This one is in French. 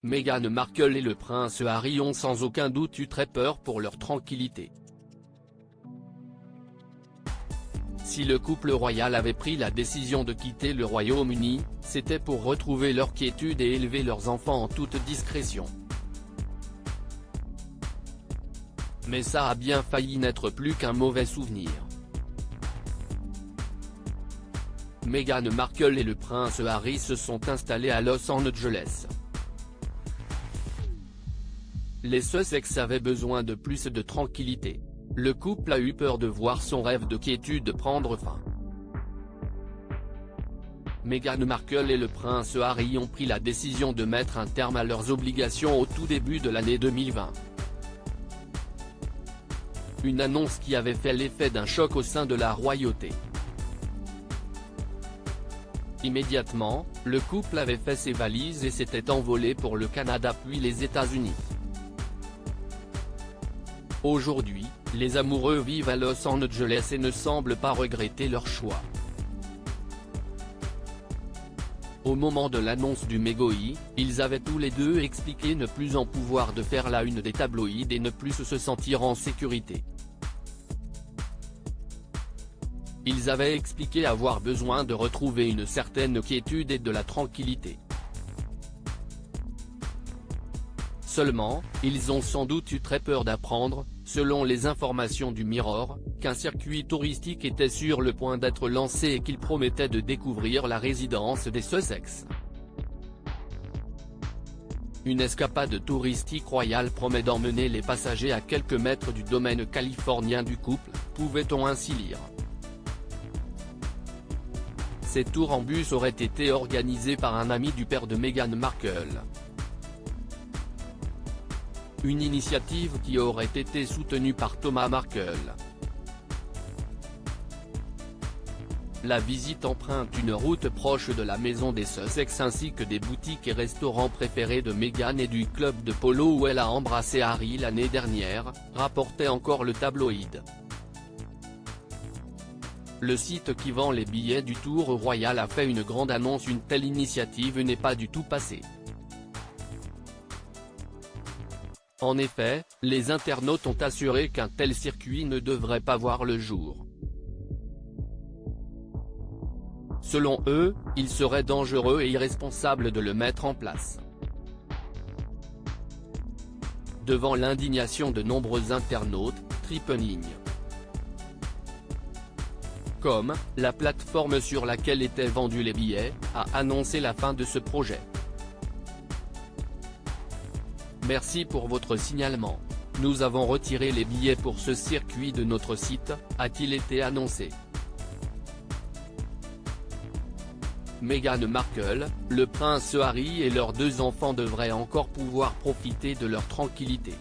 Meghan Markle et le prince Harry ont sans aucun doute eu très peur pour leur tranquillité. Si le couple royal avait pris la décision de quitter le Royaume-Uni, c'était pour retrouver leur quiétude et élever leurs enfants en toute discrétion. Mais ça a bien failli n'être plus qu'un mauvais souvenir. Meghan Markle et le prince Harry se sont installés à Los Angeles. Les Sussex avaient besoin de plus de tranquillité. Le couple a eu peur de voir son rêve de quiétude prendre fin. Meghan Markle et le prince Harry ont pris la décision de mettre un terme à leurs obligations au tout début de l'année 2020. Une annonce qui avait fait l'effet d'un choc au sein de la royauté. Immédiatement, le couple avait fait ses valises et s'était envolé pour le Canada puis les États-Unis. Aujourd'hui, les amoureux vivent à Los Angeles et ne semblent pas regretter leur choix. Au moment de l'annonce du MEGOI, ils avaient tous les deux expliqué ne plus en pouvoir de faire la une des tabloïds et ne plus se sentir en sécurité. Ils avaient expliqué avoir besoin de retrouver une certaine quiétude et de la tranquillité. Seulement, ils ont sans doute eu très peur d'apprendre, selon les informations du Mirror, qu'un circuit touristique était sur le point d'être lancé et qu'il promettait de découvrir la résidence des Sussex. Une escapade touristique royale promet d'emmener les passagers à quelques mètres du domaine californien du couple, pouvait-on ainsi lire. Ces tours en bus auraient été organisés par un ami du père de Meghan Markle. Une initiative qui aurait été soutenue par Thomas Markle. La visite emprunte une route proche de la maison des Sussex ainsi que des boutiques et restaurants préférés de Meghan et du club de polo où elle a embrassé Harry l'année dernière, rapportait encore le tabloïd. Le site qui vend les billets du Tour royal a fait une grande annonce. Une telle initiative n'est pas du tout passée. En effet, les internautes ont assuré qu'un tel circuit ne devrait pas voir le jour. Selon eux, il serait dangereux et irresponsable de le mettre en place. Devant l'indignation de nombreux internautes, TripAdvisor.com, la plateforme sur laquelle étaient vendus les billets, a annoncé la fin de ce projet. Merci pour votre signalement. Nous avons retiré les billets pour ce circuit de notre site, a-t-il été annoncé. Meghan Markle, le prince Harry et leurs deux enfants devraient encore pouvoir profiter de leur tranquillité.